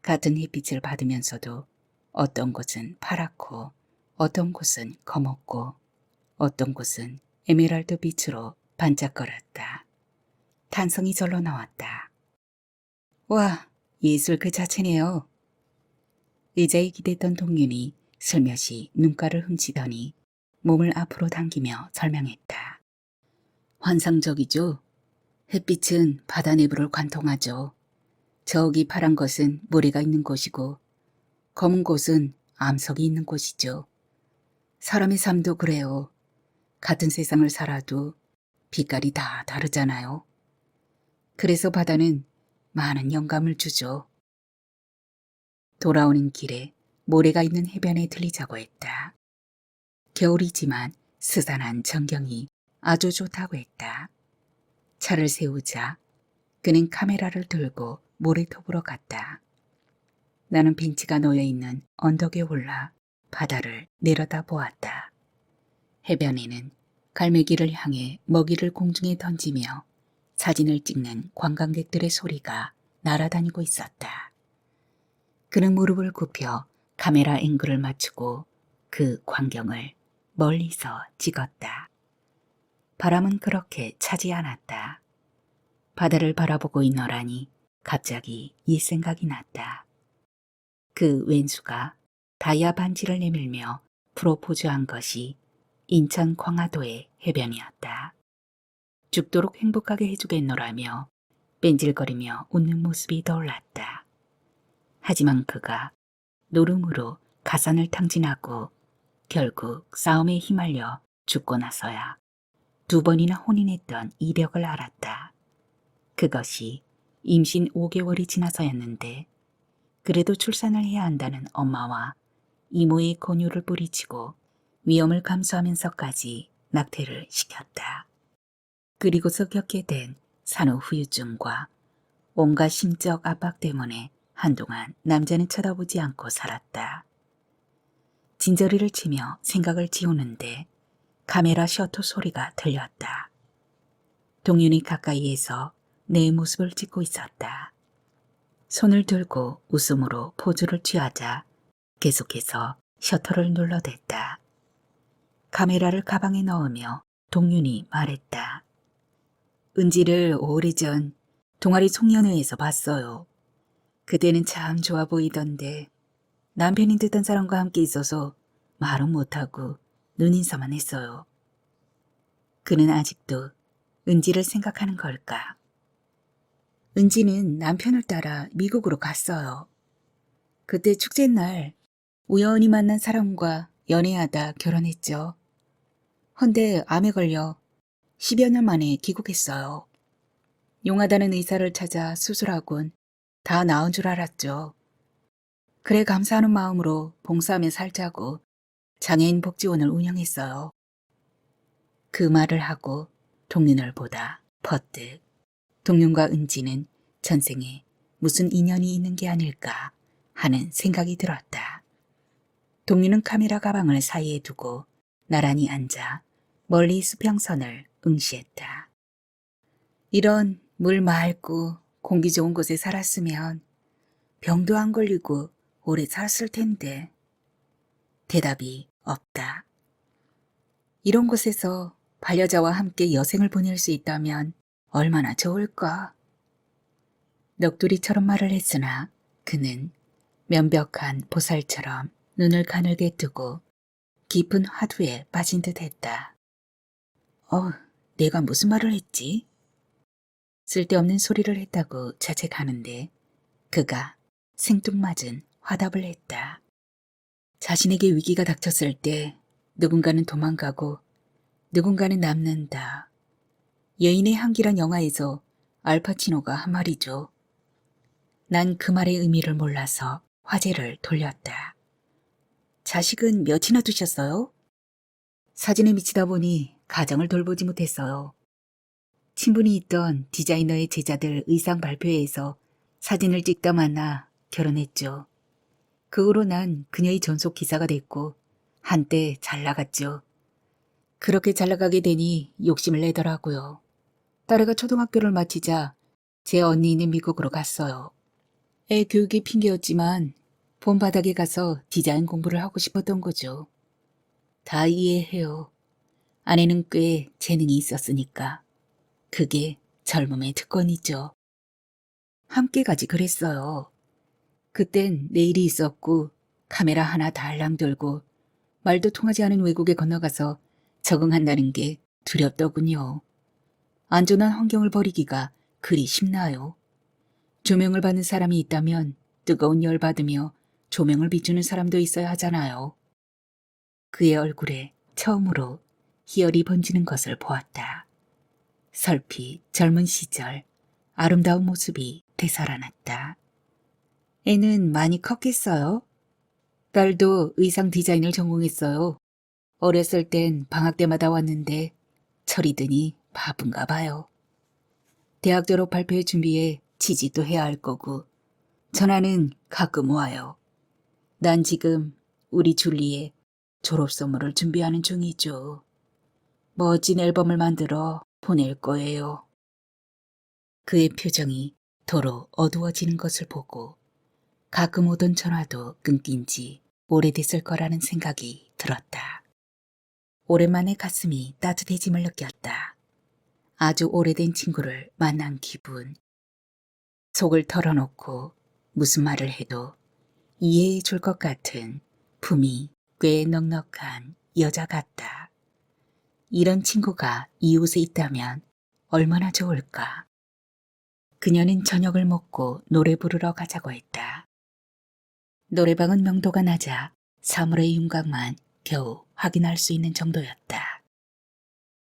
같은 햇빛을 받으면서도 어떤 곳은 파랗고 어떤 곳은 검었고 어떤 곳은 에메랄드 빛으로 반짝거렸다. 탄성이 절로 나왔다. 와, 예술 그 자체네요. 의자에 기댔던 동윤이 슬며시 눈가를 훔치더니 몸을 앞으로 당기며 설명했다. 환상적이죠. 햇빛은 바다 내부를 관통하죠. 저기 파란 것은 모래가 있는 곳이고 검은 곳은 암석이 있는 곳이죠. 사람의 삶도 그래요. 같은 세상을 살아도 빛깔이 다 다르잖아요. 그래서 바다는 많은 영감을 주죠. 돌아오는 길에 모래가 있는 해변에 들리자고 했다. 겨울이지만 스산한 전경이 아주 좋다고 했다. 차를 세우자 그는 카메라를 들고 모래톱으로 갔다. 나는 벤치가 놓여있는 언덕에 올라 바다를 내려다 보았다. 해변에는 갈매기를 향해 먹이를 공중에 던지며 사진을 찍는 관광객들의 소리가 날아다니고 있었다. 그는 무릎을 굽혀 카메라 앵글을 맞추고 그 광경을 멀리서 찍었다. 바람은 그렇게 차지 않았다. 바다를 바라보고 있노라니 갑자기 옛 생각이 났다. 그 왼수가 다이아 반지를 내밀며 프로포즈한 것이 인천 광화도의 해변이었다. 죽도록 행복하게 해주겠노라며 뺀질거리며 웃는 모습이 떠올랐다. 하지만 그가 노름으로 가산을 탕진하고 결국 싸움에 휘말려 죽고 나서야 2번이나 혼인했던 이력을 알았다. 그것이 임신 5개월이 지나서였는데 그래도 출산을 해야 한다는 엄마와 이모의 권유를 뿌리치고 위험을 감수하면서까지 낙태를 시켰다. 그리고서 겪게 된 산후후유증과 온갖 심적 압박 때문에 한동안 남자는 쳐다보지 않고 살았다. 진저리를 치며 생각을 지우는데 카메라 셔터 소리가 들렸다. 동윤이 가까이에서 내 모습을 찍고 있었다. 손을 들고 웃음으로 포즈를 취하자 계속해서 셔터를 눌러댔다. 카메라를 가방에 넣으며 동윤이 말했다. 은지를 오래전 동아리 송년회에서 봤어요. 그때는 참 좋아 보이던데 남편인 듯한 사람과 함께 있어서 말은 못하고 눈인사만 했어요. 그는 아직도 은지를 생각하는 걸까? 은지는 남편을 따라 미국으로 갔어요. 그때 축제날 우연히 만난 사람과 연애하다 결혼했죠. 헌데 암에 걸려 10여 년 만에 귀국했어요. 용하다는 의사를 찾아 수술하곤 다 나은 줄 알았죠. 그래 감사하는 마음으로 봉사하며 살자고 장애인 복지원을 운영했어요. 그 말을 하고 동윤을 보다 퍼뜩 동윤과 은지는 전생에 무슨 인연이 있는 게 아닐까 하는 생각이 들었다. 동윤은 카메라 가방을 사이에 두고 나란히 앉아 멀리 수평선을 응시했다. 이런 물 맑고 공기 좋은 곳에 살았으면 병도 안 걸리고 오래 살았을 텐데. 대답이 없다. 이런 곳에서 반려자와 함께 여생을 보낼 수 있다면 얼마나 좋을까. 넋두리처럼 말을 했으나 그는 면벽한 보살처럼 눈을 가늘게 뜨고 깊은 화두에 빠진 듯 했다. 내가 무슨 말을 했지? 쓸데없는 소리를 했다고 자책하는데 그가 생뚱맞은 화답을 했다. 자신에게 위기가 닥쳤을 때 누군가는 도망가고 누군가는 남는다. 여인의 향기란 영화에서 알파치노가 한 말이죠. 난 그 말의 의미를 몰라서 화제를 돌렸다. 자식은 몇이나 두셨어요? 사진에 미치다 보니 가정을 돌보지 못했어요. 친분이 있던 디자이너의 제자들 의상 발표회에서 사진을 찍다 만나 결혼했죠. 그 후로 난 그녀의 전속 기사가 됐고 한때 잘 나갔죠. 그렇게 잘 나가게 되니 욕심을 내더라고요. 딸애가 초등학교를 마치자 제 언니는 미국으로 갔어요. 애 교육이 핑계였지만 봄바닥에 가서 디자인 공부를 하고 싶었던 거죠. 다 이해해요. 아내는 꽤 재능이 있었으니까. 그게 젊음의 특권이죠. 함께 가지 그랬어요. 그땐 내일이 있었고 카메라 하나 달랑 들고 말도 통하지 않은 외국에 건너가서 적응한다는 게 두렵더군요. 안전한 환경을 버리기가 그리 쉽나요? 조명을 받는 사람이 있다면 뜨거운 열 받으며 조명을 비추는 사람도 있어야 하잖아요. 그의 얼굴에 처음으로 희열이 번지는 것을 보았다. 설피 젊은 시절 아름다운 모습이 되살아났다. 애는 많이 컸겠어요? 딸도 의상 디자인을 전공했어요. 어렸을 땐 방학 때마다 왔는데 철이 드니 바쁜가 봐요. 대학 졸업 발표회 준비에 취직도 해야 할 거고 전화는 가끔 와요. 난 지금 우리 줄리의 졸업 선물을 준비하는 중이죠. 멋진 앨범을 만들어 보낼 거예요. 그의 표정이 도로 어두워지는 것을 보고 가끔 오던 전화도 끊긴 지 오래됐을 거라는 생각이 들었다. 오랜만에 가슴이 따뜻해짐을 느꼈다. 아주 오래된 친구를 만난 기분. 속을 털어놓고 무슨 말을 해도 이해해 줄 것 같은 품이 꽤 넉넉한 여자 같다. 이런 친구가 이웃에 있다면 얼마나 좋을까. 그녀는 저녁을 먹고 노래 부르러 가자고 했다. 노래방은 명도가 낮아 사물의 윤곽만 겨우 확인할 수 있는 정도였다.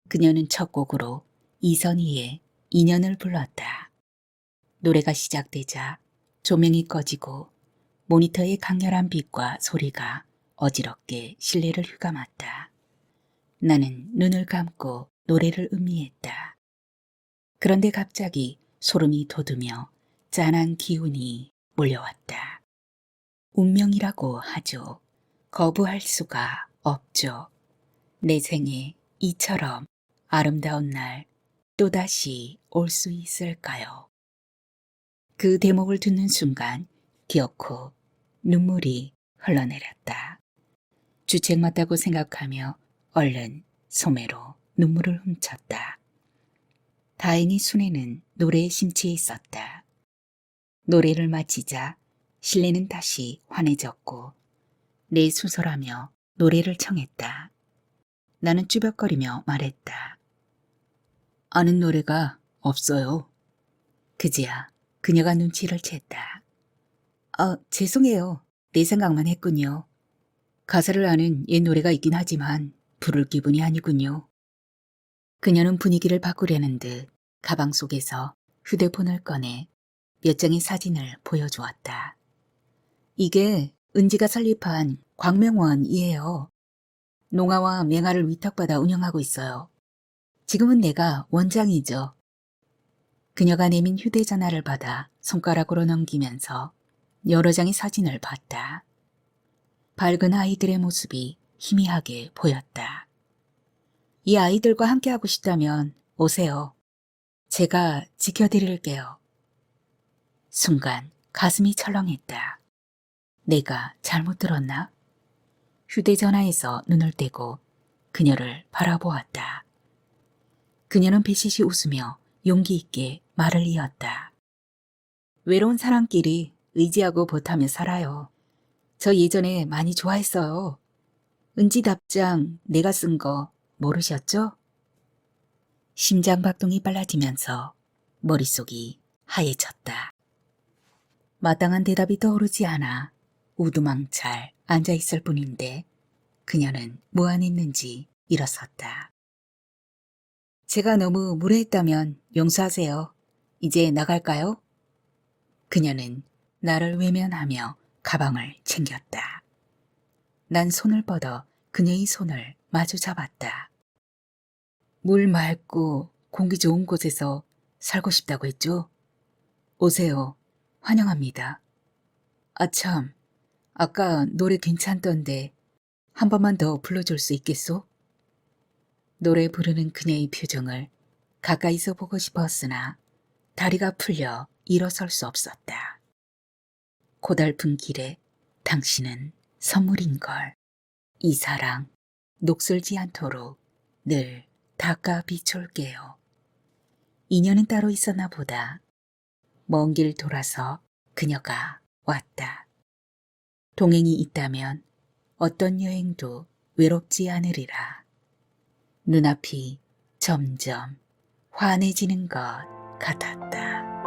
그녀는 첫 곡으로 이선희의 인연을 불렀다. 노래가 시작되자 조명이 꺼지고 모니터의 강렬한 빛과 소리가 어지럽게 실내를 휘감았다. 나는 눈을 감고 노래를 음미했다. 그런데 갑자기 소름이 돋으며 짠한 기운이 몰려왔다. 운명이라고 하죠. 거부할 수가 없죠. 내 생에 이처럼 아름다운 날 또다시 올 수 있을까요? 그 대목을 듣는 순간 기어코 눈물이 흘러내렸다. 주책 맞다고 생각하며 얼른 소매로 눈물을 훔쳤다. 다행히 순애는 노래에 심취해 있었다. 노래를 마치자 신뢰는 다시 환해졌고 내 수설하며 노래를 청했다. 나는 쭈뼛거리며 말했다. 아는 노래가 없어요. 그제야 그녀가 눈치를 챘다. 죄송해요. 내 생각만 했군요. 가사를 아는 옛 노래가 있긴 하지만 부를 기분이 아니군요. 그녀는 분위기를 바꾸려는 듯 가방 속에서 휴대폰을 꺼내 몇 장의 사진을 보여주었다. 이게 은지가 설립한 광명원이에요. 농아와 맹아를 위탁받아 운영하고 있어요. 지금은 내가 원장이죠. 그녀가 내민 휴대전화를 받아 손가락으로 넘기면서 여러 장의 사진을 봤다. 밝은 아이들의 모습이 희미하게 보였다. 이 아이들과 함께하고 싶다면 오세요. 제가 지켜드릴게요. 순간 가슴이 철렁했다. 내가 잘못 들었나? 휴대전화에서 눈을 떼고 그녀를 바라보았다. 그녀는 비시시 웃으며 용기 있게 말을 이었다. 외로운 사람끼리 의지하고 보태며 살아요. 저 예전에 많이 좋아했어요. 은지 답장 내가 쓴 거 모르셨죠? 심장 박동이 빨라지면서 머릿속이 하얘졌다. 마땅한 대답이 떠오르지 않아 우두망찰 앉아있을 뿐인데 그녀는 무안했는지 일어섰다. 제가 너무 무례했다면 용서하세요. 이제 나갈까요? 그녀는 나를 외면하며 가방을 챙겼다. 난 손을 뻗어 그녀의 손을 마주 잡았다. 물 맑고 공기 좋은 곳에서 살고 싶다고 했죠? 오세요. 환영합니다. 아참, 아까 노래 괜찮던데 한 번만 더 불러줄 수 있겠소? 노래 부르는 그녀의 표정을 가까이서 보고 싶었으나 다리가 풀려 일어설 수 없었다. 고달픈 길에 당신은 선물인걸. 이 사랑 녹슬지 않도록 늘 닦아 비출게요. 인연은 따로 있었나 보다. 먼 길 돌아서 그녀가 왔다. 동행이 있다면 어떤 여행도 외롭지 않으리라. 눈앞이 점점 환해지는 것 같았다.